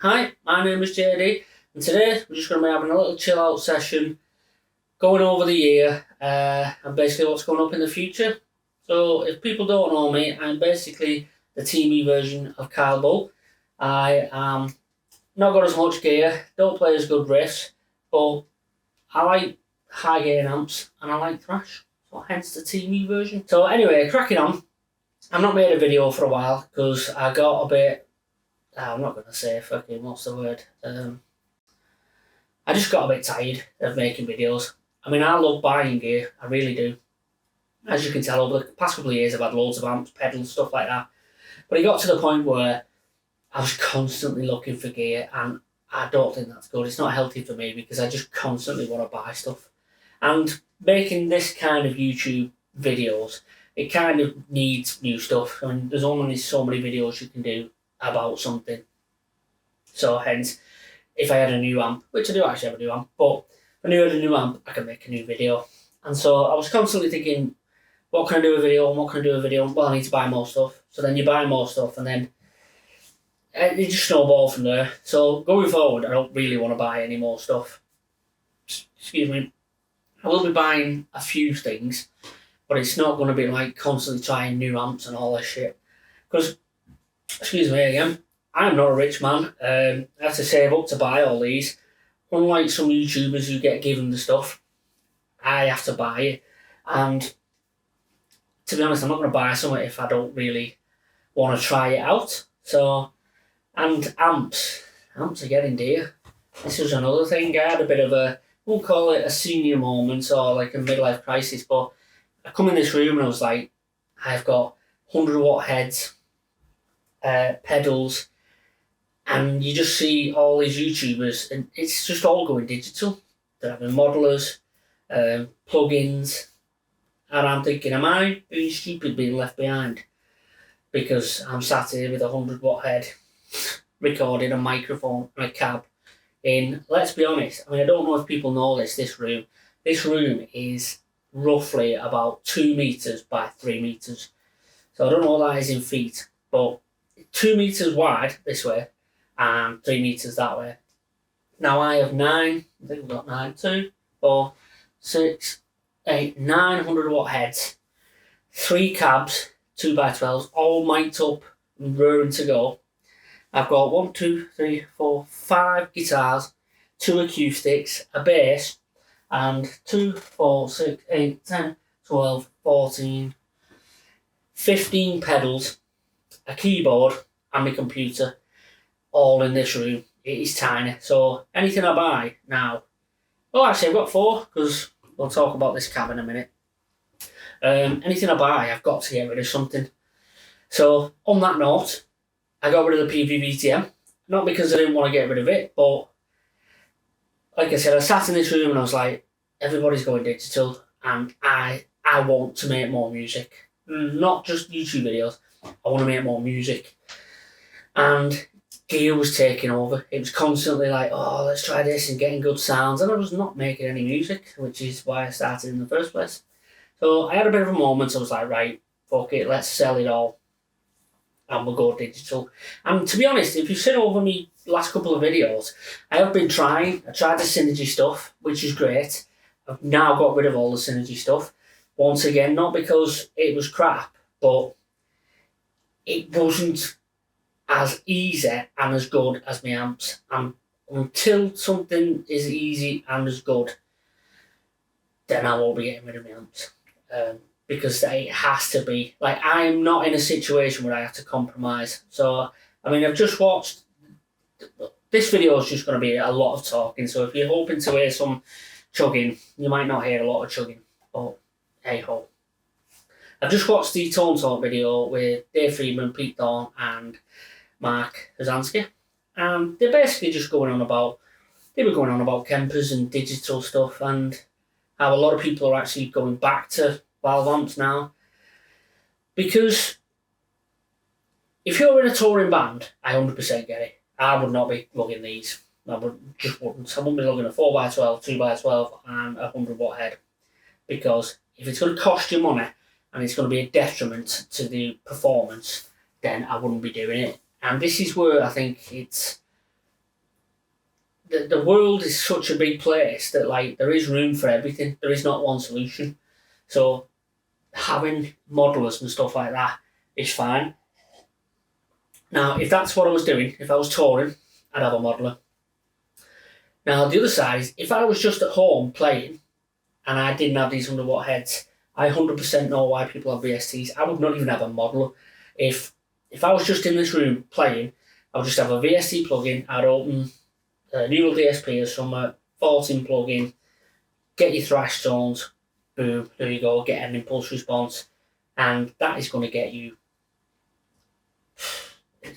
Hi, my name is JD, and today we're just going to be having a little chill out session, going over the year, and basically what's coming up in the future. So, if people don't know me, I'm basically the TV version of Kyle Bull. I am not got as much gear, don't play as good riffs, but I like high gain amps and I like thrash, so hence the TV version. So, anyway, cracking on. I've not made a video for a while because I got a bit. I'm not going to say fucking, what's the word? I just got a bit tired of making videos. I mean, I love buying gear, I really do. As you can tell, over the past couple of years, I've had loads of amps, pedals, stuff like that. But it got to the point where I was constantly looking for gear, and I don't think that's good. It's not healthy for me because I just constantly want to buy stuff. And making this kind of YouTube videos, it kind of needs new stuff. I mean, there's only so many videos you can do about something. So hence, if I had a new amp, which I do actually have a new amp, but if I knew I had a new amp, I could make a new video. And so I was constantly thinking, what can I do a video on, what can I do a video on? Well, I need to buy more stuff. So then you buy more stuff and then it just snowballed from there. So going forward, I don't really want to buy any more stuff. Excuse me. I will be buying a few things, but it's not going to be like constantly trying new amps and all this shit. Because, excuse me again, I'm not a rich man. I have to save up to buy all these. Unlike some YouTubers who get given the stuff, I have to buy it. And to be honest, I'm not going to buy something if I don't really want to try it out. So, and amps are getting dear. This was another thing. I had a bit of a, we'll call it a senior moment or like a midlife crisis, but I come in this room and I was like, I've got 100-watt heads, pedals, and you just see all these YouTubers, and it's just all going digital. They're having modelers, plugins, and I'm thinking, am I being stupid being left behind? Because I'm sat here with a 100-watt head, recording a microphone and a cab in, let's be honest, I mean, I don't know if people know this room. This room is roughly about 2 metres by 3 metres. So I don't know what that is in feet, but 2 metres wide this way, and 3 metres that way. Now I have 9, I think we've got 9, 2, 4, 6, 8, 900-watt heads, 3 cabs, 2x12s, all mic'd up and raring to go. I've got 1, 2, 3, 4, 5 guitars, 2 acoustics, a bass, and 2, 4, 6, 8, 10, 12, 14, 15 pedals, a keyboard, and my computer, all in this room. It is tiny. So anything I buy now, oh, actually I've got 4 because we'll talk about this cab in a minute. Anything I buy, I've got to get rid of something. So on that note, I got rid of the PVVTM, not because I didn't want to get rid of it, but like I said, I sat in this room and I was like, everybody's going digital, and I want to make more music, not just YouTube videos. I want to make more music, and gear was taking over. It was constantly like, oh, let's try this and getting good sounds, and I was not making any music, which is why I started in the first place. So I had a bit of a moment. I was like, right, fuck it, let's sell it all, and we'll go digital. And to be honest, if you've seen over me last couple of videos, I have been trying. I tried the Synergy stuff, which is great. I've now got rid of all the Synergy stuff. Once again, not because it was crap, but it wasn't as easy and as good as my amps. And until something is easy and as good, then I won't be getting rid of my amps. Because it has to be. Like, I'm not in a situation where I have to compromise. So, I mean, I've just watched. This video is just going to be a lot of talking. So, if you're hoping to hear some chugging, you might not hear a lot of chugging. But hey ho. I've just watched the Tone Talk video with Dave Friedman, Pete Thorne, and Mark Hazansky. And they're basically just going on about. They were going on about Kempers and digital stuff, and how a lot of people are actually going back to valve amps now, because if you're in a touring band, I 100% get it. I would not be lugging these. I wouldn't be lugging a 4x12, 2x12 and a 100-watt head, because if it's going to cost you money and it's going to be a detriment to the performance, then I wouldn't be doing it. And this is where I think it's the world is such a big place that like there is room for everything. There is not one solution. So having modelers and stuff like that is fine. Now, if that's what I was doing, if I was touring, I'd have a modeler. Now, the other side is if I was just at home playing and I didn't have these 100 watt heads, I 100% know why people have VSTs. I would not even have a modeler. If I was just in this room playing, I would just have a VST plug-in. I'd open a neural DSP or some 14 plug-in, get your thrash tones, boom, there you go, get an impulse response, and that is going to get you,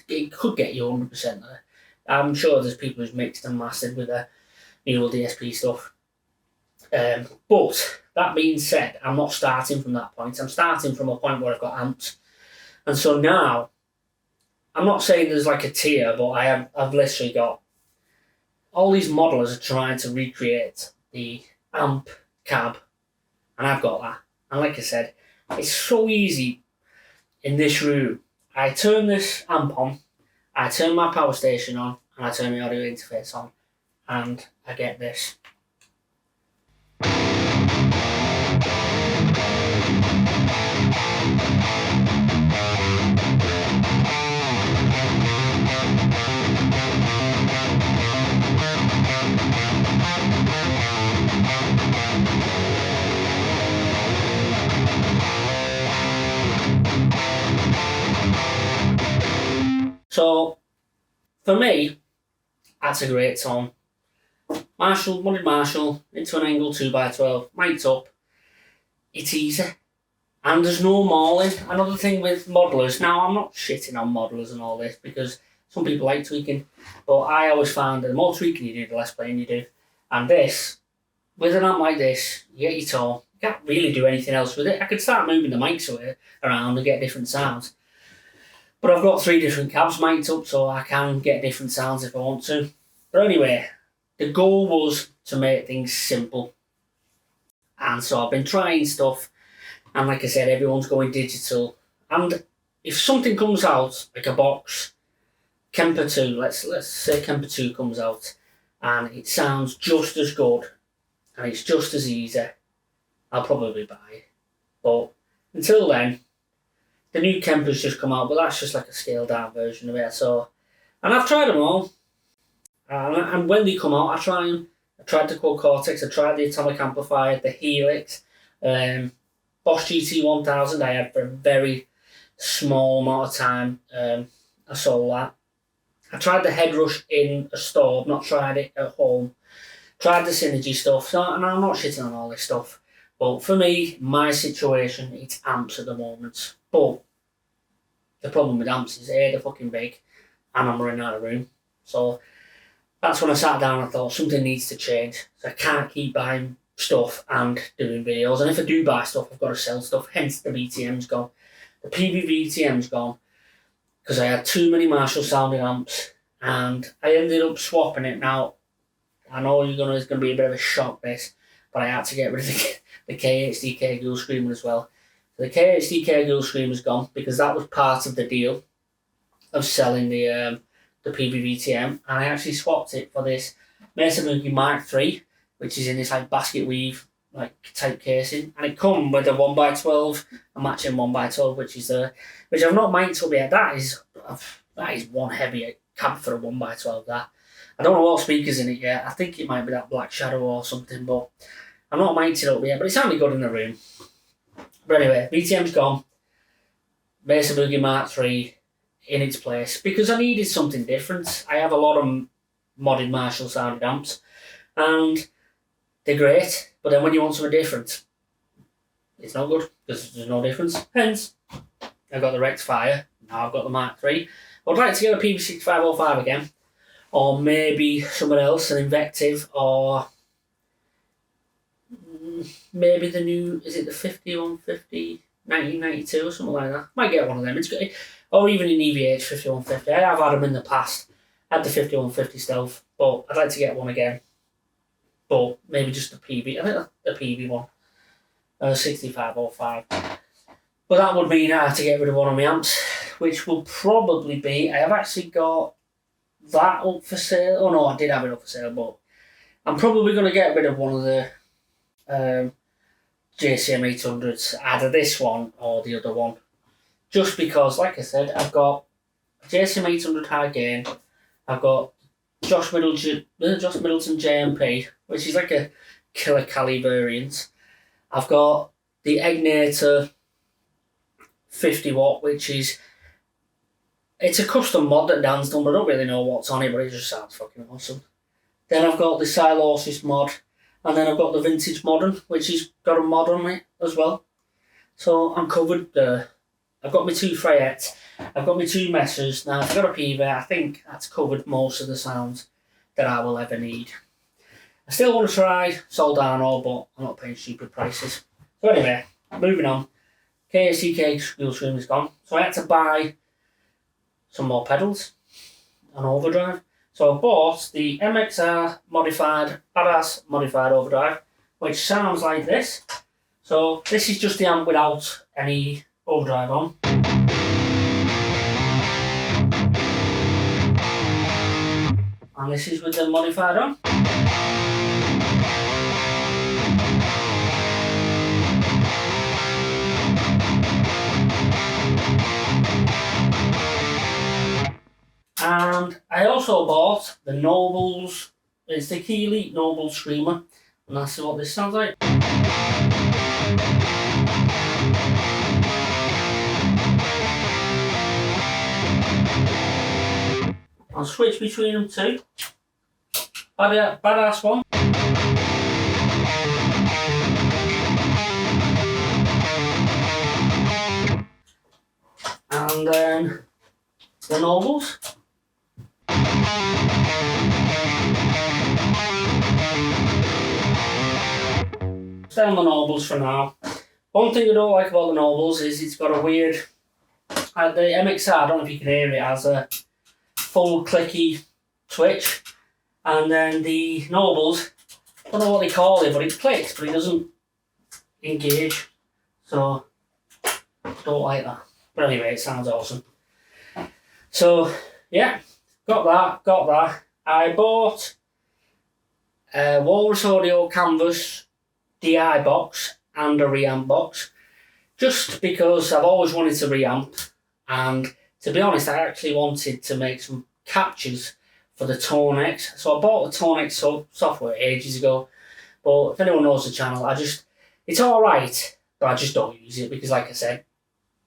it could get you 100% there. I'm sure there's people who's mixed and mastered with their neural DSP stuff. But that being said, I'm not starting from that point. I'm starting from a point where I've got amps. And so now, I'm not saying there's like a tier, but I've literally got all these modelers are trying to recreate the amp cab, and I've got that. And like I said, it's so easy in this room. I turn this amp on, I turn my power station on, and I turn my audio interface on, and I get this. So, for me, that's a great tone. Modded Marshall, into an angle 2x12, mic'd up. It's easy. And there's no mauling. Another thing with modelers, now I'm not shitting on modelers and all this because some people like tweaking, but I always found that the more tweaking you do, the less playing you do. And this, with an amp like this, you get your tone. You can't really do anything else with it. I could start moving the mics around and get different sounds. But I've got 3 different cabs mic'd up, so I can get different sounds if I want to. But anyway, the goal was to make things simple. And so I've been trying stuff, and like I said, everyone's going digital. And if something comes out, like a box, Kemper 2, let's say Kemper 2 comes out, and it sounds just as good, and it's just as easy, I'll probably buy it. But until then, the new Kemper's just come out, but that's just like a scaled down version of it. So, and I've tried them all. And when they come out, I try them. I tried the Quad Cortex, I tried the Atomic Amplifier, the Helix, Bosch GT1000 I had for a very small amount of time. I sold that. I tried the Headrush in a store, not tried it at home. Tried the Synergy stuff, so, and I'm not shitting on all this stuff. But for me, my situation, it's amps at the moment. But the problem with amps is A, they're fucking big, and I'm running out of room. So that's when I sat down and I thought something needs to change. So I can't keep buying stuff and doing videos. And if I do buy stuff, I've got to sell stuff. Hence the VTM's gone. The PV VTM's gone because I had too many Marshall sounding amps, and I ended up swapping it. Now I know it's going to be a bit of a shock this, but I had to get rid of the KHDK Ghoul Screamer as well. So the KHDK Ghoul Screamer's gone because that was part of the deal of selling the PVVTM, and I actually swapped it for this Mesa Boogie Mark III, which is in this like basket weave like type casing, and it come with a 1x12, a matching 1x12, which I've not mic'd up yet. That is one heavy cab for a 1x12. That I don't know what speakers in it yet. I think it might be that Black Shadow or something, but I'm not mic'd it up yet. But it sounded good in the room. But anyway, VTM's gone. Mesa Boogie Mark III in its place because I needed something different. I have a lot of modded Marshall sounded amps, and they're great. But then when you want something different, it's not good because there's no difference. Hence, I got the Rectifier. Now I've got the Mark III. I'd like to get a PV6505 again, or maybe someone else, an Invective, or maybe the new, is it the 5150 1992 or something like that? Might get one of them. It's good. Or even an EVH 5150. I have had them in the past. I had the 5150 Stealth, but I'd like to get one again. But maybe just the PV. I think the PV one. 6505. But that would mean I have to get rid of one of my amps, which will probably be, I have actually got that up for sale. Oh no, I did have it up for sale, but I'm probably going to get rid of one of the JCM 800s, either this one or the other one. Just because, like I said, I've got JCM 800 high gain, I've got Josh Middleton JMP, which is like a killer Cali variant. I've got the Egnator 50 watt, which is, it's a custom mod that Dan's done, but I don't really know what's on it, but it just sounds fucking awesome. Then I've got the Silosis mod, and then I've got the Vintage Modern, which has got a mod on it as well. So I'm covered there. I've got my 2 Freyettes, I've got my 2 Messers. Now, if I've got a PV, I think that's covered most of the sounds that I will ever need. I still want to try Soldano, but I'm not paying stupid prices. So anyway, moving on. KSEK School Stream is gone, so I had to buy some more pedals on overdrive. So I bought the MXR modified, Badass modified overdrive, which sounds like this. So this is just the amp without any overdrive on. And this is with the modified on. And I also bought the Nobles, it's the Key Elite Noble Screamer, and that's what this sounds like. I'll switch between them two. Badass one. And then the Nobles. Stay on the Nobles for now. One thing I don't like about the Nobles is it's got a weird, the MXR, I don't know if you can hear it, has a full clicky twitch, and then the Nobles, I don't know what they call it, but it clicks, but it doesn't engage, so don't like that. But anyway, it sounds awesome. So yeah, got that. I bought a Walrus Audio Canvas DI box and a reamp box, just because I've always wanted to reamp, and to be honest, I actually wanted to make some captures for the Tonex. So I bought the Tonex software ages ago, but if anyone knows the channel, it's alright, but I just don't use it because, like I said,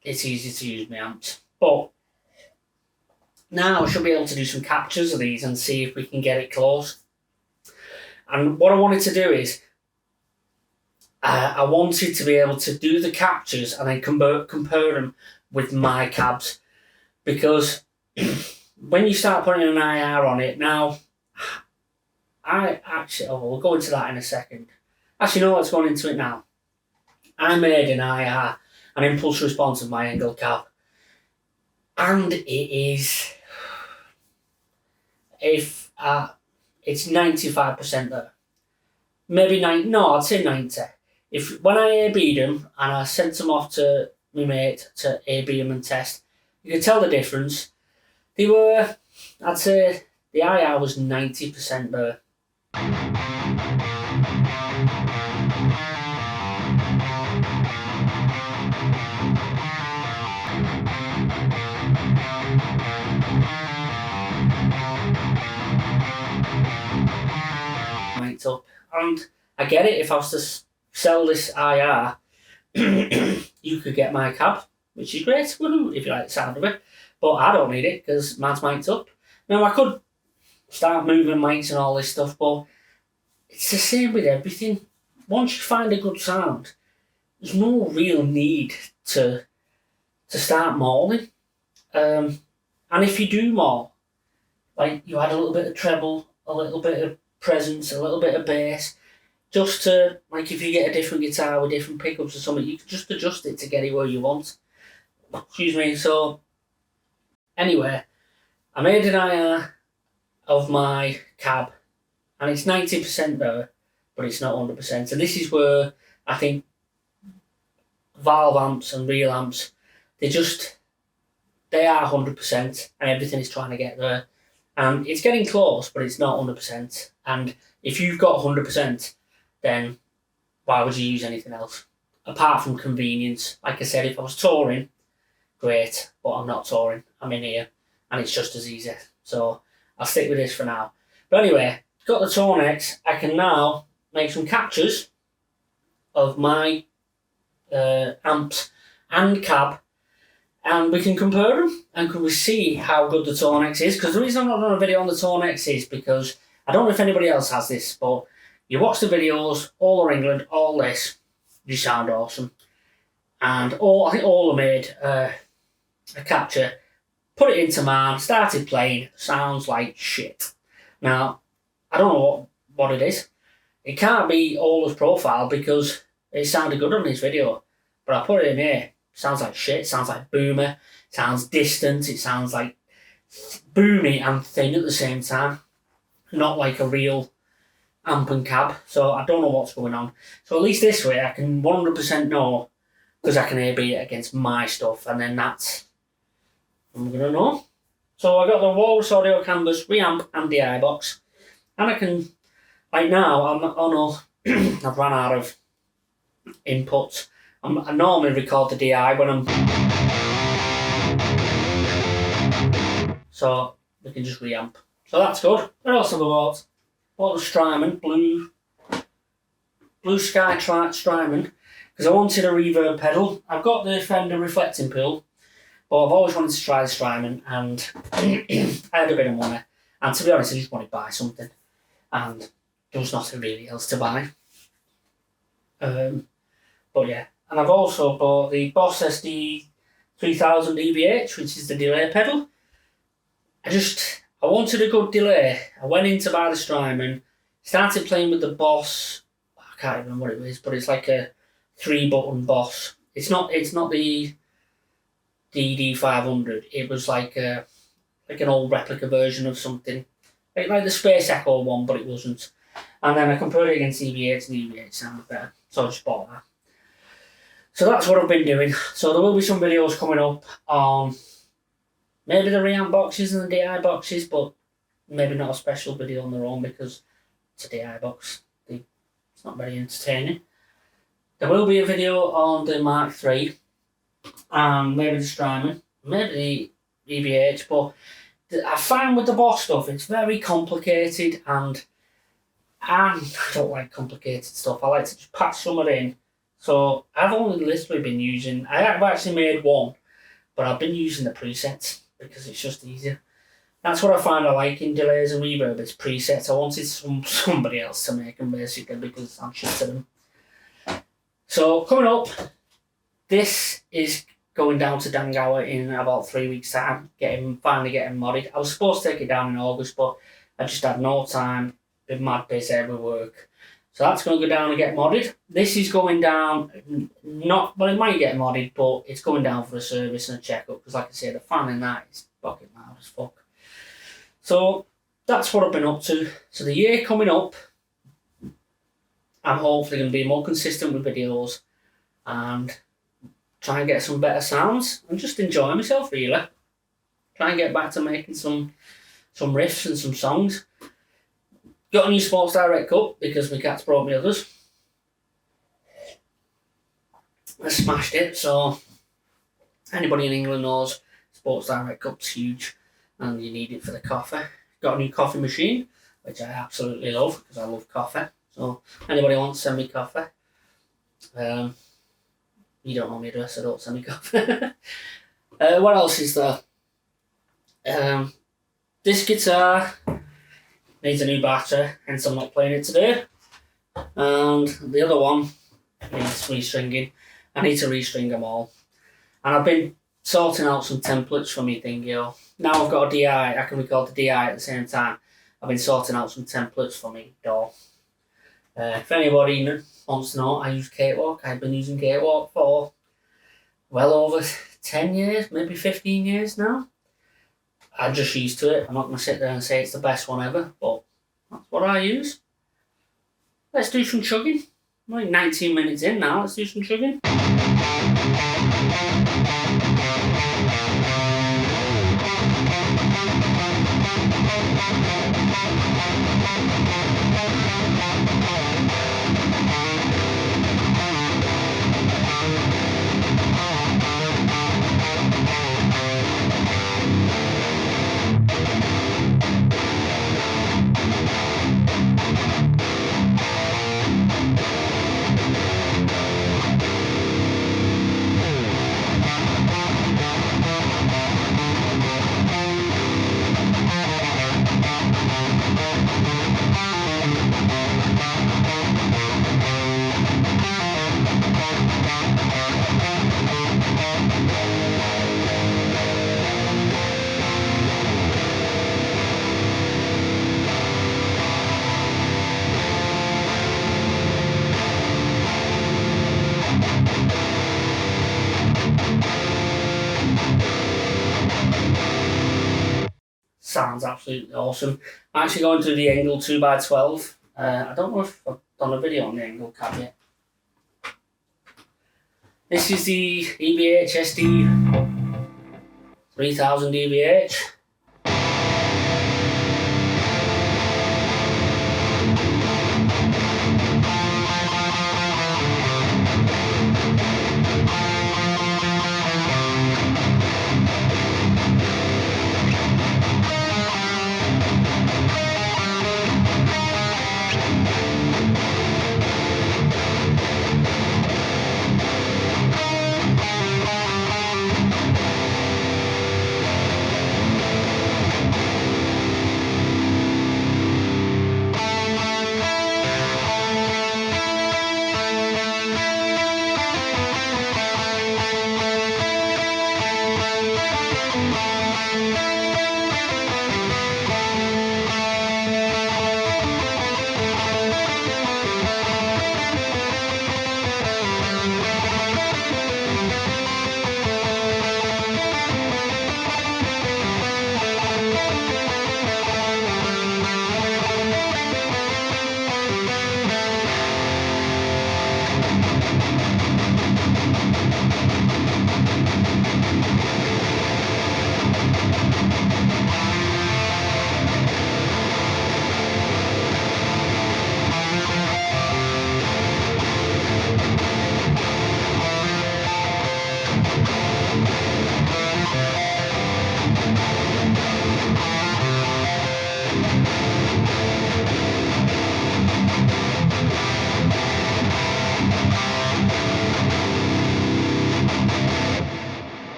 it's easy to use my amps. But now I should be able to do some captures of these and see if we can get it close. And what I wanted to do is, I wanted to be able to do the captures and then compare them with my cabs, because when you start putting an IR on it, now, we'll go into that in a second. Actually, no, let's go into it now. I made an IR, an impulse response of my Engel cab, and it is, it's 95% there. Maybe 90, no, I'd say 90. When I A-B'd them and I sent them off to my mate to A-B them and test, you could tell the difference. They were, I'd say, the IR was 90% there. Mic'd up, and I get it. If I was to sell this IR, you could get my cab, which is great, if you like the sound of it. But I don't need it because mine's mic'd up. Now I could start moving mics and all this stuff, but it's the same with everything. Once you find a good sound, there's no real need to start mauling. And if you do maul, like you add a little bit of treble, a little bit of presence, a little bit of bass, just to, like, if you get a different guitar with different pickups or something, you can just adjust it to get it where you want. Excuse me. So anyway, I made an IR of my cab, and it's 90% there, but it's not 100%. And this is where I think valve amps and real amps, they are 100%, and everything is trying to get there. And it's getting close, but it's not 100%. And if you've got 100%, then why would you use anything else? Apart from convenience. Like I said, if I was touring, great, but I'm not touring. I'm in here, and it's just as easy. So I'll stick with this for now. But anyway, got the Tone-X. I can now make some captures of my amps and cab, and we can compare them, and can we see how good the Tone-X is? Because the reason I'm not doing a video on the Tone-X is because I don't know if anybody else has this, but you watch the videos, all over England, all this, you sound awesome. And I think all made a capture, put it into mine, started playing, sounds like shit. Now, I don't know what it is. It can't be Ola's profile because it sounded good on his video. But I put it in here, sounds like shit, it sounds like boomer, it sounds distant, it sounds like boomy and thin at the same time. Not like a real amp and cab, so I don't know what's going on. So at least this way I can 100% know, because I can A/B it against my stuff, and then that's I'm gonna know. So I got the Walrus Audio Canvas reamp and DI box, and I can, like now, I've run out of inputs. I normally record the DI when I'm, so we can just reamp. So that's good. What else have I bought? Bought the Strymon Blue Sky Strymon, because I wanted a reverb pedal. I've got the Fender reflecting pool, but I've always wanted to try the Strymon, and I had a bit of money. And to be honest, I just wanted to buy something, and there was nothing really else to buy. But yeah, and I've also bought the Boss SD 3000 EVH, which is the delay pedal. I wanted a good delay. I went in to buy the Strymon, started playing with the Boss. I can't remember what it was, but it's like a 3-button Boss. It's not the DD500. It was like an old replica version of something, like the Space Echo one, but it wasn't. And then I compared it against EVH, and EVH sounded better, so I just bought that. So that's what I've been doing. So there will be some videos coming up on maybe the reamp boxes and the DI boxes, but maybe not a special video on their own because it's a DI box. It's not very entertaining. There will be a video on the Mark III and maybe the Strymon, maybe the EVH, but I find with the Boss stuff it's very complicated, and I don't like complicated stuff. I like to just patch some of it in. So I've only literally been using, I've actually made one, but I've been using the presets because it's just easier. That's what I find I like in delays and reverb, it's presets. I wanted somebody else to make them basically because I'm shit at them. So coming up, this is going down to Dangower in about 3 weeks' time, finally getting modded. I was supposed to take it down in August, but I just had no time, been mad busy with work. So that's going to go down and get modded. This is going down, it might get modded, but it's going down for a service and a checkup, because like I said, the fan in that is fucking loud as fuck. So that's what I've been up to. So the year coming up, I'm hopefully going to be more consistent with videos and try and get some better sounds and just enjoy myself really. Try and get back to making some riffs and some songs. Got a new Sports Direct cup because my cat's brought me others. I smashed it, so anybody in England knows Sports Direct cup's huge and you need it for the coffee. Got a new coffee machine, which I absolutely love because I love coffee. So anybody wants to send me coffee, you don't know my address, so don't send me coffee. What else is there? This guitar needs a new battery, hence I'm not playing it today. And the other one needs restringing. I need to restring them all. And I've been sorting out some templates for me thing, yo. Now I've got a DI, I can record the DI at the same time. I've been sorting out some templates for me, DAW. If anybody wants to know, I use Cakewalk. I've been using Cakewalk for well over 10 years, maybe 15 years now. I'm just used to it. I'm not going to sit there and say it's the best one ever, but that's what I use. Let's do some chugging. I'm like 19 minutes in now, let's do some chugging. sounds absolutely awesome. I'm actually going to the Engel 2x12. I don't know if I've done a video on the Engel cab yet. This is the EVH SD 3000 EVH.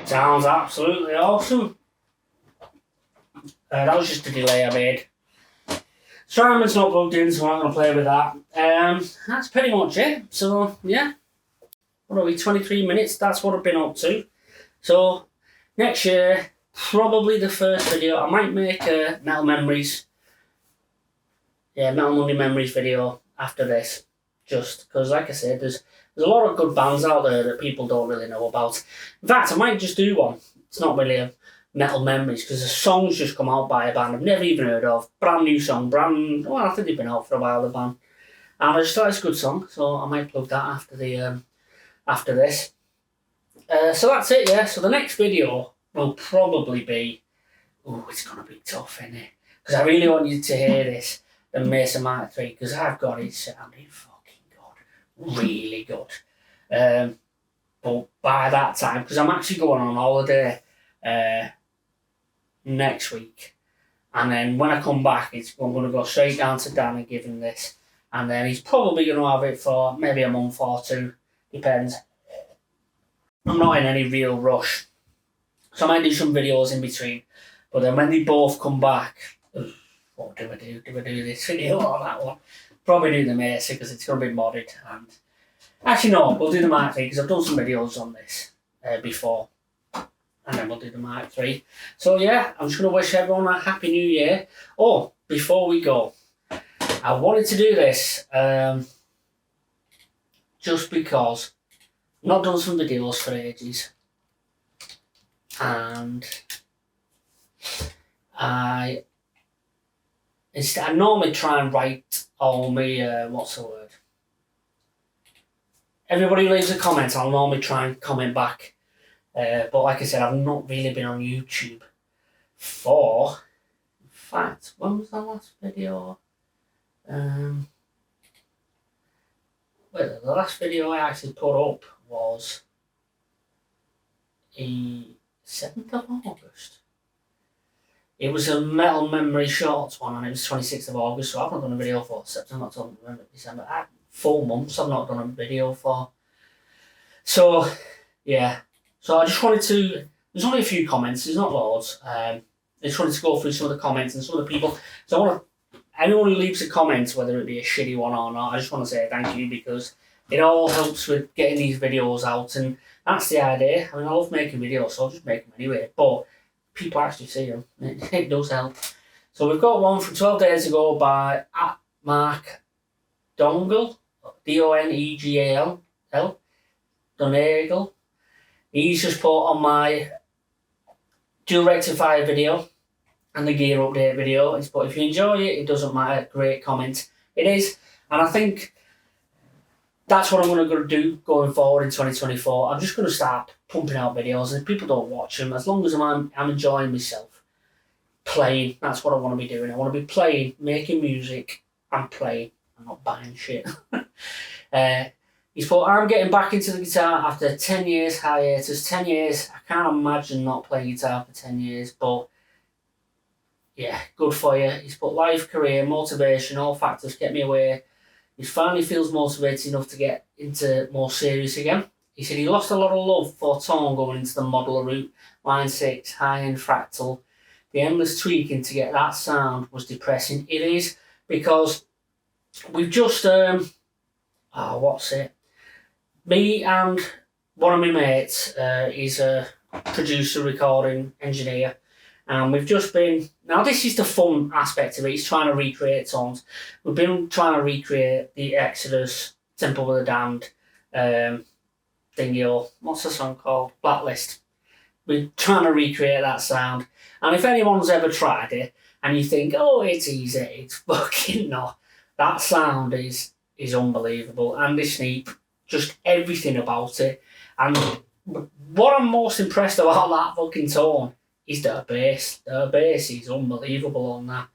Sounds absolutely awesome. That was just a delay I made. Strymon's not plugged in, so I'm not going to play with that. That's pretty much it. So, yeah. What are we, 23 minutes? That's what I've been up to. So, next year, probably the first video, I might make a Metal Memories. Yeah, Metal Monday Memories video after this. Just because, like I said, there's a lot of good bands out there that people don't really know about. In fact, I might just do one. It's not really a Metal Memories because the song's just come out by a band I've never even heard of. Brand new song, well, I think they've been out for a while, the band. And I just thought it's a good song, so I might plug that after the after this. So that's it, yeah. So the next video will probably be, oh, it's gonna be tough, isn't it? Because I really want you to hear this, the Mesa Mark 3, because I've got it sounding fucking good, really good. But by that time, because I'm actually going on holiday next week, and then when I come back, I'm going to go straight down to Dan and give him this, and then he's probably going to have it for maybe a month or two, depends. I'm not in any real rush, so I might do some videos in between, but then when they both come back, what do I do? Do I do this video or that one? Probably do the Mesa because it's going to be modded, and actually no, we'll do the Mark 3 because I've done some videos on this before. And then we'll do the Mark 3. So yeah, I'm just going to wish everyone a Happy New Year. Oh, before we go, I wanted to do this just because I've not done some videos for ages. And I normally try and write all my, what's the word? Everybody leaves a comment, I'll normally try and comment back. But like I said, I've not really been on YouTube for, in fact, when was the last video? Well, the last video I actually put up was the 7th of August. It was a Metal Memory Shorts one, and it was 26th of August, so I've not done a video for September, October, November, December. 4 months I've not done a video for. So, yeah. So I just wanted to, there's only a few comments, there's not loads. I just wanted to go through some of the comments and some of the people. So I want to, anyone who leaves a comment, whether it be a shitty one or not, I just want to say thank you because it all helps with getting these videos out, and that's the idea. I mean, I love making videos, so I'll just make them anyway, but people actually see them. It does help. So we've got one from 12 days ago by Mark Dongle, Donegal, Donegal. He's just put on my dual rectifier video. and the gear update video. He's put, if you enjoy it, it doesn't matter, great comment. It is, and I think that's what I'm going to do going forward in 2024. I'm just going to start pumping out videos, and if people don't watch them, as long as I'm enjoying myself, playing, that's what I want to be doing. I want to be playing, making music, and playing. I'm not buying shit. He's put, I'm getting back into the guitar after 10 years hiatus. 10 years, I can't imagine not playing guitar for 10 years, but yeah, good for you. He's put life, career, motivation, all factors kept me away. He finally feels motivated enough to get into more serious again. He said he lost a lot of love for tone going into the modeler route, line 6, high-end fractal. The endless tweaking to get that sound was depressing. It is, because we've just, what's it? Me and one of my mates, he's a producer, recording engineer, and we've just been, now this is the fun aspect of it, he's trying to recreate songs. We've been trying to recreate the Exodus, Temple of the Damned, what's the song called? Blacklist. We're trying to recreate that sound, and if anyone's ever tried it, and you think, oh, it's easy, it's fucking not. That sound is unbelievable. Andy Sneap, just everything about it. And what I'm most impressed about that fucking tone is the bass. The bass is unbelievable on that.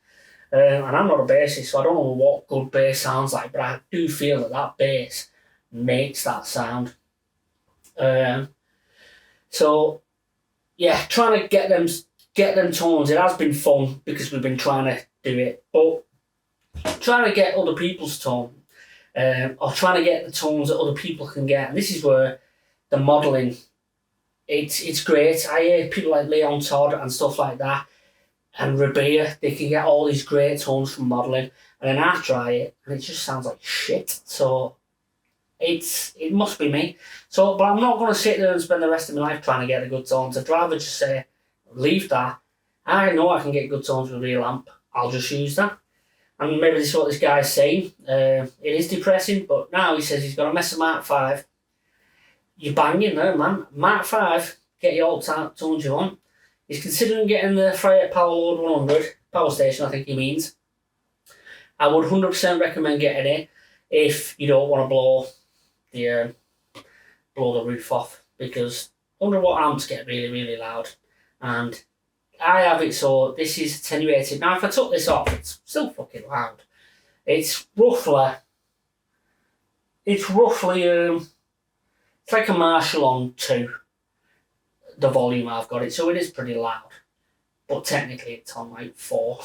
And I'm not a bassist, so I don't know what good bass sounds like, but I do feel that bass makes that sound. So yeah, trying to get them tones. It has been fun because we've been trying to do it, but trying to get other people's tone, or trying to get the tones that other people can get. And this is where the modelling, it's great. I hear people like Leon Todd and stuff like that, and Rabea, they can get all these great tones from modelling, and then I try it and it just sounds like shit. So it must be me. So, but I'm not going to sit there and spend the rest of my life trying to get the good tones. I'd rather just say, leave that. I know I can get good tones with a real amp. I'll just use that. And maybe this is what this guy's saying. It is depressing, but now he says he's got a Mesa Mark 5. You're banging there, man. Mark 5, get your all tones you want. He's considering getting the Freyet Power Load 100, Power Station, I think he means. I would 100% recommend getting it if you don't want to blow the roof off, because 100 watt amps get really, really loud. And I have it so this is attenuated. Now if I took this off, it's still fucking loud. It's like a Marshall on 2, the volume I've got it, so it is pretty loud. But technically it's on like 4.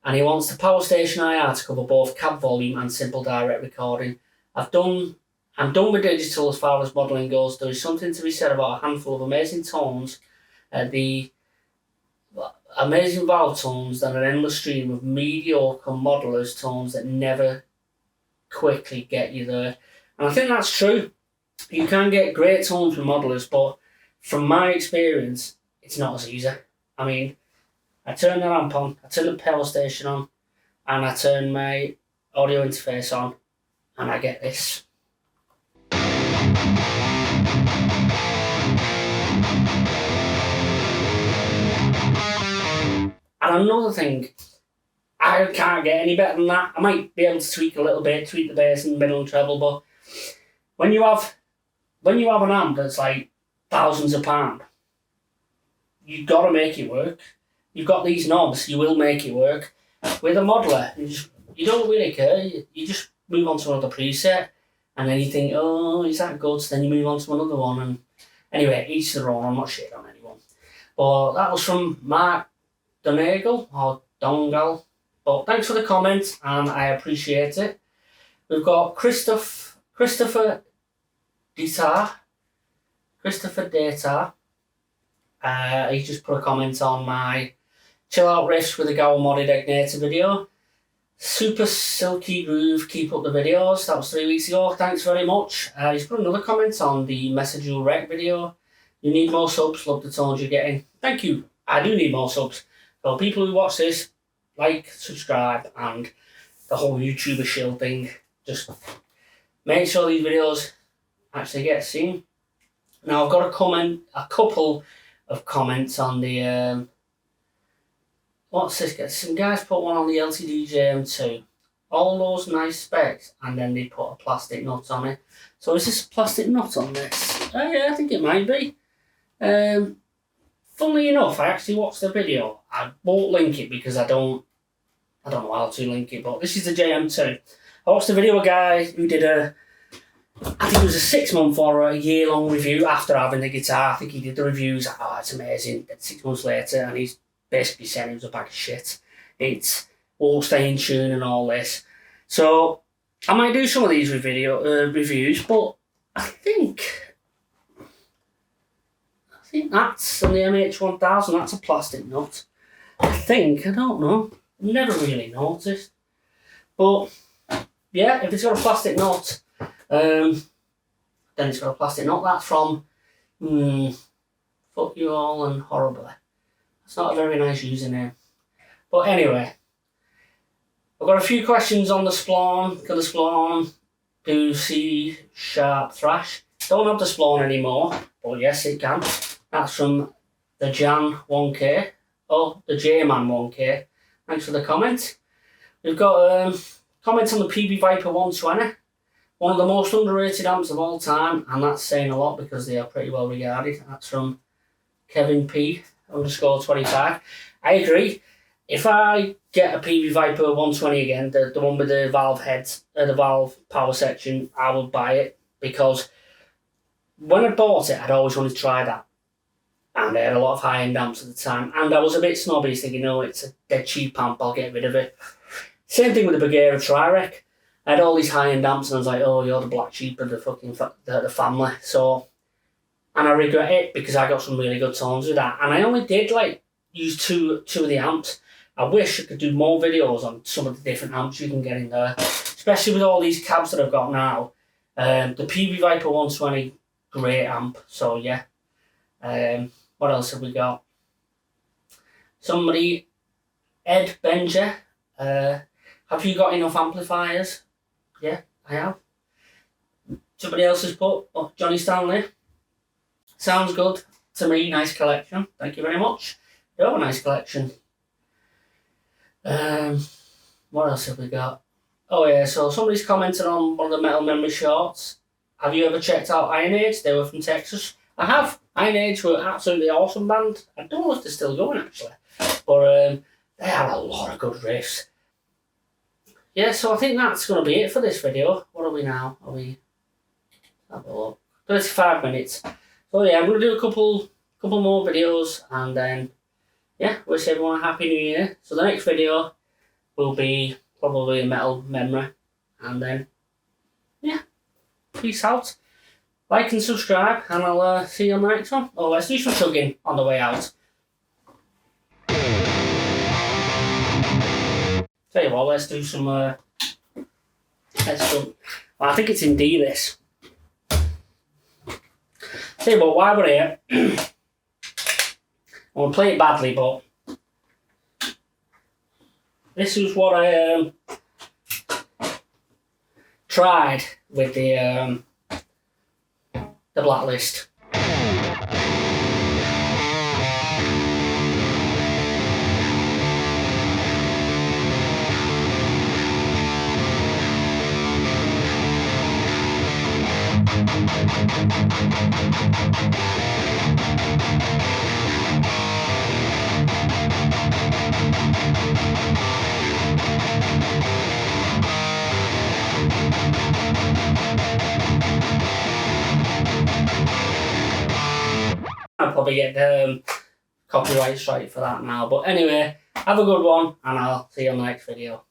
And he wants the Power Station IR to cover both cab volume and simple direct recording. I'm done with digital as far as modelling goes. There is something to be said about a handful of amazing tones, the amazing valve tones, than an endless stream of mediocre modelers tones that never quickly get you there. And I think that's true. You can get great tones from modelers, but from my experience, it's not as easy. I mean, I turn the amp on, I turn the Power Station on, and I turn my audio interface on, and I get this. And another thing, I can't get any better than that. I might be able to tweak a little bit, tweak the bass and middle and treble, but when you have an amp that's like thousands of pounds, you've got to make it work. You've got these knobs, you will make it work. With a modeler, you don't really care. You just move on to another preset, and then you think, oh, is that good? So then you move on to another one. And anyway, each their own. I'm not shitting on anyone. But that was from Mark Donegal, or Dongal. But thanks for the comment, and I appreciate it. We've got Christopher Detar. He just put a comment on my chill out riffs with a Gower modded Ignator video. Super silky groove, keep up the videos. That was 3 weeks ago. Thanks very much. He's put another comment on the Messageable Rec video. You need more subs, love the tones you're getting. Thank you. I do need more subs. So people who watch this, like, subscribe, and the whole YouTuber shield thing. Just make sure these videos actually get seen. Now I've got a couple of comments on the what's this guy? Some guys put one on the LTD JM2. All those nice specs, and then they put a plastic nut on it. So is this a plastic nut on this? Yeah, I think it might be. Funnily enough, I actually watched the video. I won't link it because I don't know how to link it, but this is the JM2. I watched the video of a guy who did I think it was a 6 month or a year long review after having the guitar. I think he did the reviews, oh, it's amazing. Then 6 months later, and he's basically saying it was a bag of shit. It won't stay in tune and all this. So I might do some of these reviews, but I think that's on the MH1000. That's a plastic nut. I don't know. Never really noticed. But yeah, if it's got a plastic nut, then it's got a plastic nut. That's from Fuck You All and Horribly. It's not a very nice username. But anyway, I've got a few questions on the Splawn. Can the Splawn do C# thrash? Don't have the Splawn anymore, but yes, it can. That's from the Jan 1K. Oh, the J-Man 1K. Thanks for the comment. We've got comments on the PB Viper 120. One of the most underrated amps of all time, and that's saying a lot because they are pretty well regarded. That's from Kevin P _25. I agree. If I get a PB Viper 120 again, the one with the valve heads, the valve power section, I would buy it because when I bought it, I'd always wanted to try that. And I had a lot of high-end amps at the time, and I was a bit snobby, thinking, no, it's a dead cheap amp, I'll get rid of it. Same thing with the Bagheera Tri-Rec. I had all these high-end amps, and I was like, oh, you're the black sheep of the fucking the family. So, and I regret it because I got some really good tones with that. And I only did use two of the amps. I wish I could do more videos on some of the different amps you can get in there, especially with all these cabs that I've got now. The PB Viper 120, great amp. So yeah. What else have we got? Somebody, Ed Benger, have you got enough amplifiers? Yeah, I have. Somebody else has put, Johnny Stanley. Sounds good to me, nice collection. Thank you very much. You have a nice collection. What else have we got? Oh yeah, so somebody's commented on one of the Metal Memory shorts. Have you ever checked out Iron Age? They were from Texas. I have. Iron Age were an absolutely awesome band. I don't know if they're still going actually. But they had a lot of good riffs. Yeah, so I think that's going to be it for this video. What are we now? Have a look. 35 minutes. So yeah, I'm going to do a couple more videos and then, yeah, wish everyone a happy new year. So the next video will be probably a Metal Memory. And then, yeah, peace out. Like and subscribe, and I'll see you on the next one. Oh, let's do some chugging on the way out. Tell you what, let's do some. Well, I think it's in D this. Tell you what, while we're here, I'm gonna play it badly, but this is what I tried with the Blacklist. I'll probably get copyright strike for that now. But anyway, have a good one, and I'll see you on the next video.